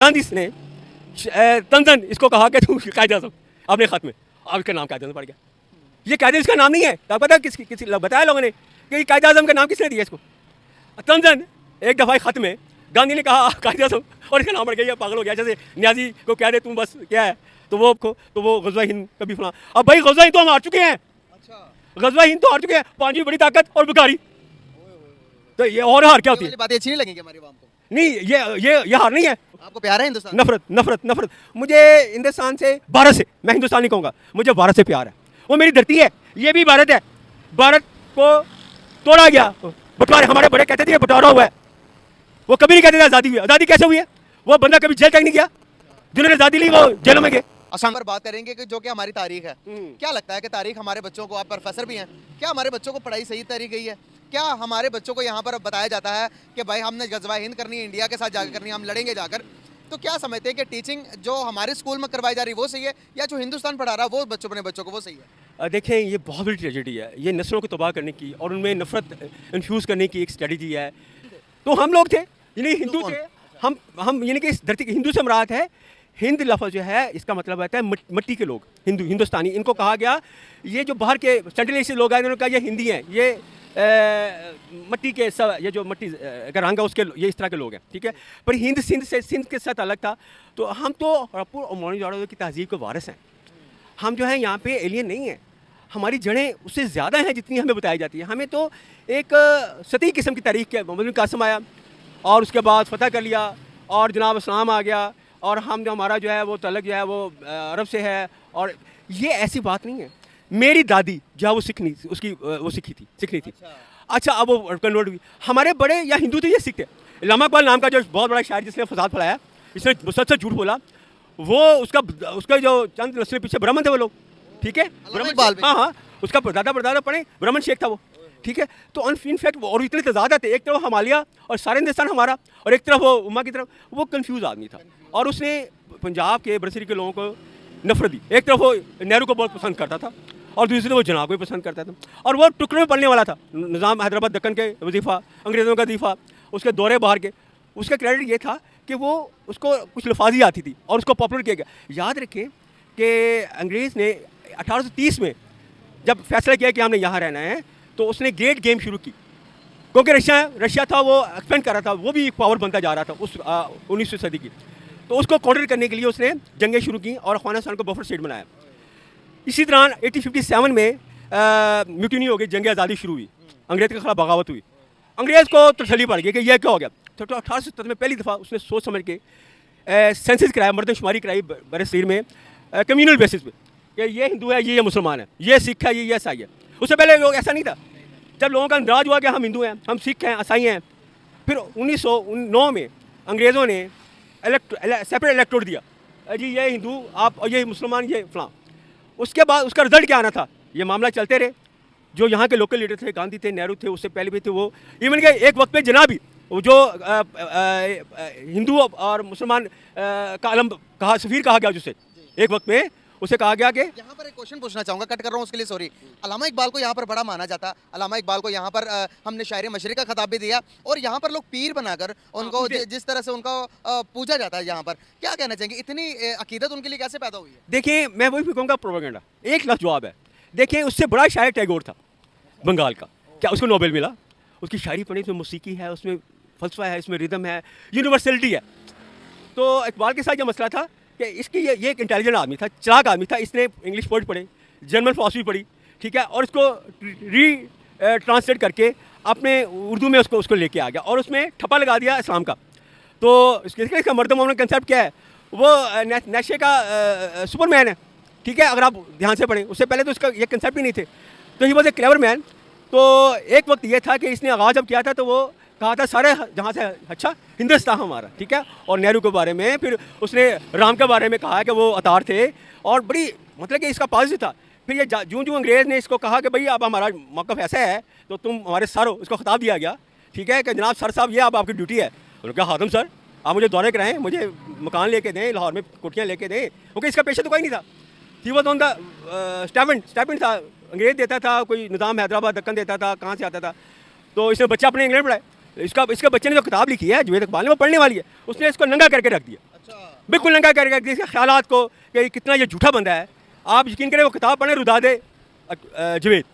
गांधी ने तंजन इसको कहा कि तू कायदे आज़म अपने खत में, अब इसका नाम कायदे आज़म पड़ गया। ये कायदे इसका नाम नहीं है। तो पता है किसी बताया लोगों ने कि कायदे आज़म का नाम किसने दिया इसको? तंजन एक दफ़ा खत में गांधी ने कहा कायदे आज़म और इसका नाम पड़ गया। पागल हो गया, जैसे न्याजी को कह दे तुम बस क्या है तो वो ग़ज़वा हिंद कभी फला। अब भाई ग़ज़वा हिंद तो हम हार चुके हैं। ग़ज़वा हिंद तो हार चुके हैं, पांचवी बड़ी ताकत और बुखारी, तो ये और हार क्या होती है? बातें अच्छी नहीं लगेंगी हमारी आवाम को? नहीं, ये हार नहीं है। आपको प्यार है हिंदुस्तान? नफरत नफरत नफरत मुझे हिंदुस्तान से, भारत से, मैं हिंदुस्तान नहीं कहूँगा, मुझे भारत से प्यार है। वो मेरी धरती है, ये भी भारत है। भारत को तोड़ा गया, बंटवारा, हमारे बड़े कहते थे बंटवारा हुआ है, वो कभी नहीं कहते थे आज़ादी हुई है। आज़ादी कैसे हुई है? वो बंदा कभी जेल तक नहीं गया, जिन्होंने आज़ादी ली वो जेलों में गए। असम पर बात करेंगे कि जो कि हमारी तारीख है, क्या लगता है कि तारीख हमारे बच्चों को, आप प्रोफेसर भी हैं, क्या हमारे बच्चों को पढ़ाई सही तरी गई है? क्या हमारे बच्चों को यहाँ पर बताया जाता है कि भाई हमने ग़ज़वा हिंद करनी है, इंडिया के साथ जाकर करनी है, हम लड़ेंगे जाकर? तो क्या समझते हैं कि टीचिंग जो हमारे स्कूल में करवाई जा रही है वो सही है, या जो हिंदुस्तान पढ़ा रहा है वो अपने बच्चों को वो सही है? देखें, ये बहुत बड़ी ट्रेजेडी है। ये नस्लों को तबाह करने की और उनमें नफरत इन्फ्यूज़ करने की एक स्ट्रेटजी है। तो हम लोग थे, यानी हिंदू थे, हम यानी कि इस धरती के हिंदू से मुराद है। हिंद लफ्ज़ जो है इसका मतलब आता है मिट्टी के लोग, हिंदुस्तानी। इनको कहा गया, ये जो बाहर के सेंट्रल एशिया लोग आए, इन्होंने कहा ये हिंदी हैं, ये मट्टी के सब, ये जो मट्टी का रंग है उसके, ये इस तरह के लोग हैं, ठीक है। पर सिंध के साथ अलग था। तो हम तो हड़प्पा और मोहनजोदड़ो की तहजीब के वारिस हैं। हम जो है यहाँ पे एलियन नहीं हैं, हमारी जड़ें उससे ज़्यादा हैं जितनी हमें बताई जाती है। हमें तो एक सती किस्म की तारीख के मोहम्मद बिन कासिम आया और उसके बाद फतह कर लिया और जनाब इस्लाम आ गया, और हम जो हमारा जो है वो तलक जो है वो अरब से है, और ये ऐसी बात नहीं है। मेरी दादी जो है वो सीखी थी। अच्छा, अब वो कन्वर्ट हुई। हमारे बड़े या हिंदू थे या सिख थे। अल्लामा इकबाल नाम का जो बहुत बड़ा शायर जिसने फसाद फैलाया, इसने सच झूठ बोला, वो उसका जो चंद नस्लें पीछे ब्राह्मण थे वो लोग, ठीक है। ब्राह्मण, हाँ, उसका परदादा पढ़े ब्राह्मण शेख था वो, ठीक है। तो इनफैक्ट और इतने तजाद थे, एक तरफ हिमालय और सारे हिंदुस्तान हमारा, और एक तरफ वो उम्मा की तरफ। वो कंफ्यूज आदमी था और उसने पंजाब के बरसरी के लोगों को नफरत दी। एक तरफ वो नेहरू को बहुत पसंद करता था और दूसरी तरफ वो जनाब को भी पसंद करता था, और वो टुकड़े में पढ़ने वाला था। निज़ाम हैदराबाद दक्कन के वजीफ़ा, अंग्रेज़ों का दीफा, उसके दौरे बाहर के, उसका क्रेडिट ये था कि वो उसको कुछ लफाजी आती थी और उसको पॉपुलर किया गया। याद रखें कि अंग्रेज़ ने 1830 में जब फैसला किया कि हमने यहाँ रहना है, तो उसने ग्रेट गेम शुरू की, क्योंकि रशिया था वो एक्सपेंड कर रहा था, वो भी एक पावर बनता जा रहा था उस 19वीं सदी की। तो उसको काउंटर करने के लिए उसने जंगें शुरू की और अफगानिस्तान को बफर स्टेट बनाया। इसी दौरान 1857 में म्यूटिनी हो गई, जंग आज़ादी शुरू हुई, अंग्रेज़ के खिलाफ बगावत हुई। अंग्रेज़ को तसल्ली पड़ गई कि यह क्या हो गया। तो 1870 में पहली दफ़ा उसने सोच समझ के सेंसस कराया, मर्दमशुमारी कराई बरसगीर में, कम्यूनल बेसिस पे, कि ये हिंदू है, ये मुसलमान है, ये सिख है, ये ईसाई है। उससे पहले लोग ऐसा नहीं था। जब लोगों का अंदाज हुआ कि हम हिंदू हैं, हम सिख हैं, ईसाई हैं, फिर 1909 में अंग्रेज़ों ने सेपरेट इलेक्टोरेट दिया, जी ये हिंदू आप और ये मुसलमान, ये फलां। उसके बाद उसका रिजल्ट क्या आना था, ये मामला चलते रहे। जो यहाँ के लोकल लीडर थे, गांधी थे, नेहरू थे, उससे पहले भी थे वो, इवन के एक वक्त पे जना भी जो हिंदू और मुसलमान का आलम कहा, सफ़ीर कहा गया, जिसे एक वक्त में उसे कहा गया कि, यहाँ पर एक क्वेश्चन पूछना चाहूँगा, कट कर रहा हूँ उसके लिए सॉरी। अल्लामा इकबाल को यहाँ पर बड़ा माना जाता, अल्लामा इकबाल को यहाँ पर हमने शायर मशरिक़ का खिताब भी दिया, और यहाँ पर लोग पीर बनाकर उनको जिस तरह से उनका पूजा जाता है, यहाँ पर क्या कहना चाहेंगे, इतनी अकीदत उनके लिए कैसे पैदा हुई है? देखिए, मैं वही कहूँगा प्रोपेगेंडा। एक लफ्ज़ जवाब है। देखिए, उससे बड़ा शायर टैगोर था बंगाल का, क्या उसको नोबेल मिला? उसकी शायरी पढ़ी, उसमें मौसीकी है, उसमें फ़लसफ़ा है, इसमें रिदम है, यूनिवर्सलिटी है। तो इकबाल के साथ यह मसला था कि इसकी ये एक इंटेलिजेंट आदमी था, चालाक आदमी था। इसने इंग्लिश पोइट पढ़े, जर्मन फ़िलॉसफी पढ़ी, ठीक है, और इसको ट्रांसलेट करके अपने उर्दू में उसको लेके आ गया और उसमें ठप्पा लगा दिया इस्लाम का। तो इसका मर्द मोमिन कंसेप्ट क्या है, वो नेशे का सुपरमैन है, ठीक है, अगर आप ध्यान से पढ़ें। उससे पहले तो इसका ये कंसेप्ट ही नहीं थे। तो he was a clever man. तो एक वक्त ये था कि इसने आगाज़ जब किया था तो वो कहा था सारे जहाँ से अच्छा हिंदुस्तान हमारा, ठीक है। और नेहरू के बारे में, फिर उसने राम के बारे में कहा कि वो अतार थे, और बड़ी मतलब कि इसका पॉजिटिव था। फिर ये जूँ अंग्रेज़ ने इसको कहा कि भाई अब हमारा मौक़िफ़ ऐसा है तो तुम हमारे सर हो, इसको खिताब दिया गया, ठीक है, कि जनाब सर साहब ये अब आपकी ड्यूटी है। उन्होंने कहा हादम सर आप मुझे दौरे कराएं, मुझे मकान लेके दें, लाहौर में कोठियाँ लेके दें, क्योंकि इसका पेशा तो कोई नहीं था। He was on the stipend था, अंग्रेज़ देता था, कोई निज़ाम हैदराबाद दक्कन देता था, कहाँ से आता था। तो इसने बच्चा अपने इंग्लैंड पढ़ाए। इसके बच्चे ने जो किताब लिखी है जुवेद इकबाल ने, वो पढ़ने वाली है। उसने इसको नंगा करके रख दिया। बिल्कुल नंगा करेगा देश के ख्यालात को कि कितना ये झूठा बंदा है। आप यकीन करें वो किताब पढ़ें रुदादे जवेद,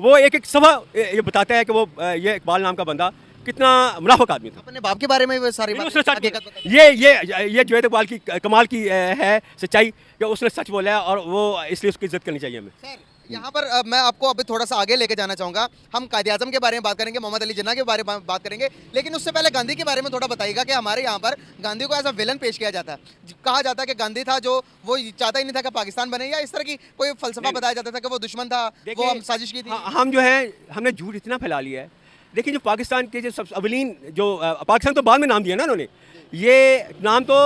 वो एक एक सफ़ा ये बताता है कि वो ये इकबाल नाम का बंदा कितना मुनाफिक आदमी था। अपने बाप के बारे में वो सारी नहीं, बात उसने सच हकीकत बताई। ये जवेद इकबाल की कमाल की है सच्चाई कि उसने सच बोला है और वो इसलिए उसकी इज्जत करनी चाहिए हमें। सर यहाँ पर मैं आपको अभी थोड़ा सा आगे लेके जाना चाहूँगा। हम कायदे आज़म के बारे में बात करेंगे, मोहम्मद अली जिन्ना के बारे में बात करेंगे, लेकिन उससे पहले गांधी के बारे में थोड़ा बताइएगा कि हमारे यहाँ पर गांधी को एज अ विलन पेश किया जाता है। कहा जाता है कि गांधी था जो वो चाहता ही नहीं था कि पाकिस्तान बने, या इस तरह की कोई फलसफा बताया जाता था कि वो दुश्मन था, वो हम साजिश की थी। हम जो है हमने झूठ इतना फैला लिया है। देखिए जो पाकिस्तान के जो सब अवलीन जो पाकिस्तान तो बाद में नाम दिया ना उन्होंने, ये नाम तो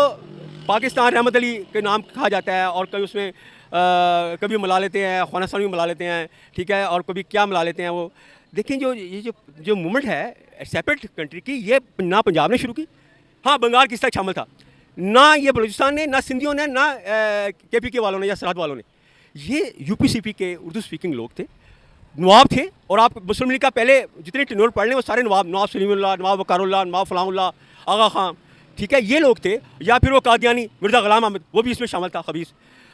पाकिस्तान रहमत अली के नाम कहा जाता है और कभी उसमें कभी मिला लेते हैं, अफगानिस्तान भी मिला लेते हैं, ठीक है, और कभी क्या मिला लेते हैं वो। देखिए जो मूवमेंट है सेपरेट कंट्री की, ये ना पंजाब ने शुरू की, हाँ बंगाल किस तरह शामिल था, ना ये बलूचिस्तान ने, ना सिंधियों ने, ना KPK वालों ने या सरहद वालों ने। ये UP-CP के उर्दू स्पीकिंग लोग थे, नवाब थे। और आप मुस्लिम लीग का पहले जितने टेन्योर पढ़ लें वो सारे नवाब सलीमुल्लाह, नवाब वकारुल्लाह, नवाब फलाहुल्लाह, आगा खां, ठीक है, ये लोग थे। या फिर वो कादियानी मिर्ज़ा ग़ुलाम अहमद, वो भी इसमें शामिल था, खबीस।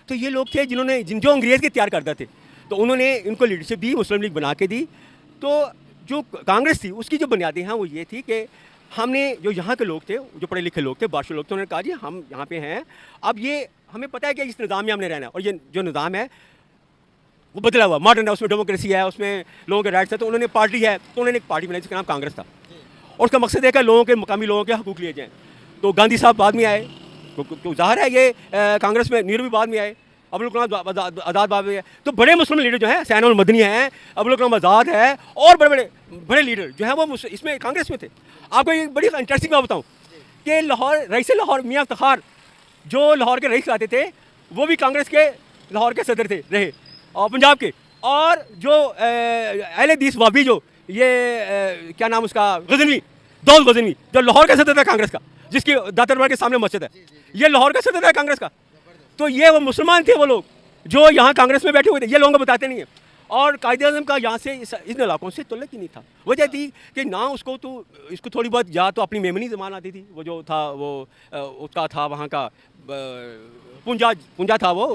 तो ये लोग थे जिन्होंने जो अंग्रेज़ के तैयार करते थे, तो उन्होंने इनको लीडरशिप दी, मुस्लिम लीग बना के दी। तो जो कांग्रेस थी उसकी जो बुनियादी हैं वो ये थी कि हमने जो यहाँ के लोग थे, जो पढ़े लिखे लोग थे, बादशाह लोग थे, उन्होंने कहा जी हम यहाँ पे हैं, अब ये हमें पता है कि इस निज़ाम में हमने रहना है, और ये जो निज़ाम है वो बदला हुआ मॉडर्न है, उसमें डेमोक्रेसी है, उसमें लोगों के राइट्स है। तो उन्होंने पार्टी है, तो उन्होंने एक पार्टी बनाई जिसका नाम कांग्रेस था, और उसका मकसद है कि लोगों के मकामी लोगों के हकूक़ लिए जाएँ। तो गांधी साहब बाद में आए, तो ज़ाहिर है ये कांग्रेस में नेहरू भी बाद में आए, अबुल कलाम आज़ाद बाद में आए। तो बड़े मुस्लिम लीडर जो हैं, हुसैन उल मदनी हैं, अबुल कलाम आज़ाद है, और बड़े लीडर जो हैं वो इसमें कांग्रेस में थे। आपको एक बड़ी इंटरेस्टिंग बात बताऊँ कि रईस लाहौर मियाँ इफ्तिखार जो लाहौर के रईस लाते थे, वो भी कांग्रेस के लाहौर के सदर थे रहे, और पंजाब के। और जो अहले हदीस वाबी जो ये क्या नाम उसका, गज़नवी, दौलत गज़नवी, जो लाहौर का सदर था कांग्रेस का, जिसकी दातरबार के सामने मस्जिद है, ये लाहौर का सदर था कांग्रेस का। तो ये वो मुसलमान थे वो लोग जो यहाँ कांग्रेस में बैठे हुए थे, ये लोगों को बताते नहीं हैं। और कायदे आज़म का यहाँ से इन इलाकों से तुल्लक ही नहीं था। वजह थी कि ना उसको तो इसको थोड़ी बहुत या तो अपनी मेमनी ज़बान आती थी, वो जो था वो उसका था वहाँ का पुंजा था, वो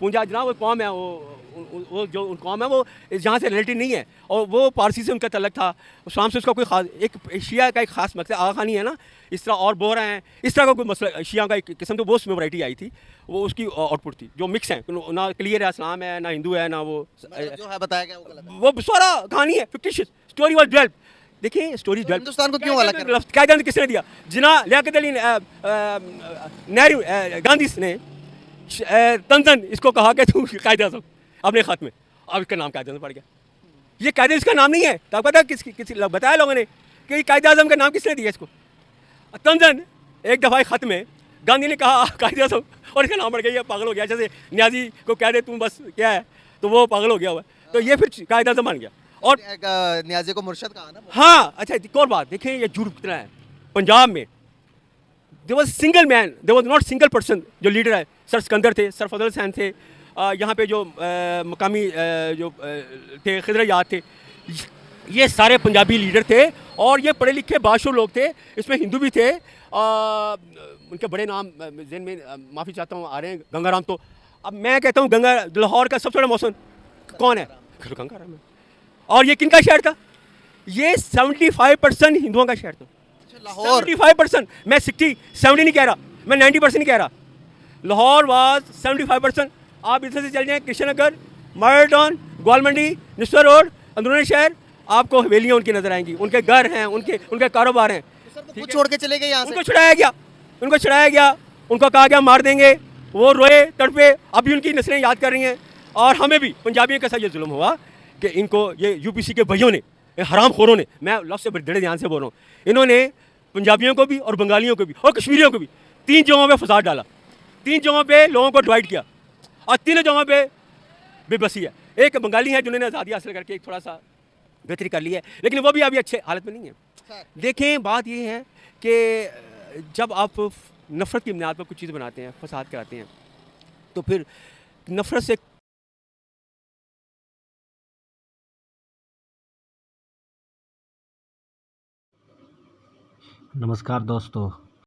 पुंजा जना वो कौम है, वो जो कौम है वो जहाँ से रिलेटेड नहीं है, और वो पारसी से उनका तल्लक था, शाम से उसका कोई खास एक शिया का एक खास मकसद आगा खानी है ना, इस तरह और बोहरा हैं, इस तरह का कोई मसला शिया का एक किस्म, तो वो उसमें वैरायटी आई थी, वो उसकी आउटपुट थी जो मिक्स है, ना क्लियर है इस्लाम है, ना हिंदू है, ना वो जो है बताया गया वो गलत है। वो सारा कहानी है फिक्टिशियस, स्टोरी वाज डेवलप्ड। देखिए स्टोरी तो हिंदुस्तान को क्यों अलग कर रहा है? कायदा किसने दिया? जिना लियाकत अली नेहरू गांधी ने तंजन इसको कहा कि तू कायदे आज़म अपने खत में, अब इसका नाम कायदे आज़म पड़ गया। ये कायदे इसका नाम नहीं है, तो पता किस बताया लोगों ने कि कायदे आज़म का नाम किसने दिया इसको? तंजन एक दफ़ा खत में गांधी ने कहा कायदे आज़म, और इसका नाम पड़ गया, ये पागल हो गया। जैसे न्याजी को कह दे तुम बस क्या है, तो वो पागल हो गया हुआ, तो ये फिर कायदे आज़म बन गया। और न्याजी को मुर्शद कहा ना। हाँ अच्छा, एक और बात देखिए, ये झूठ कितना है। पंजाब में there was single man, there was not single person जो लीडर है। सर सिकंदर थे, सर फजल हुसैन थे, यहाँ पे जो मकामी जो थे खिदर याद थे, ये सारे पंजाबी लीडर थे, और ये पढ़े लिखे बादशाह लोग थे, इसमें हिंदू भी थे। उनके बड़े नाम ज़हन में माफ़ी चाहता हूँ आ रहे हैं, गंगाराम। तो अब मैं कहता हूँ लाहौर का सबसे बड़ा मौसम कौन है? गंगाराम है। और ये किन का शहर था? ये 75% हिंदुओं का शहर था। लाहौर 75%, मैं 70 नहीं कह रहा, मैं 90% नहीं कह रहा। लाहौर वाज 75%। आप इधर से चल जाएँ कृष्ण नगर, मार्टन, ग्वालमंडी, निस्वर रोड, अंदरूनी शहर, आपको हवेलियाँ उनकी नजर आएंगी, उनके घर हैं, उनके कारोबार हैं। वो छोड़ के चले गए यहाँ से। उनको छुड़ाया गया, उनको कहा गया मार देंगे, वो रोए तड़पे, अभी उनकी नस्लें याद कर रही हैं। और हमें भी पंजाबियों के साथ ये जुल्म हुआ कि इनको ये UPC के भैयों ने, हराम खोरों ने, मैं लफ्ज़ से बड़े ध्यान से बोल रहा हूँ, इन्होंने पंजाबियों को भी और बंगालियों को भी और कश्मीरियों को भी 3 जगहों पे फसाद डाला, 3 जगहों पे लोगों को डिवाइड किया, और 3 जगहों पे बेबसी है। एक बंगाली है जिन्होंने आज़ादी हासिल करके एक थोड़ा सा बेहतरी कर ली है, लेकिन वो भी अभी अच्छे हालत में नहीं है। देखें बात ये है कि जब आप नफ़रत की बुनियाद पर कुछ चीज़ बनाते हैं, फसाद कराते हैं, तो फिर नफ़रत से नमस्कार दोस्तों,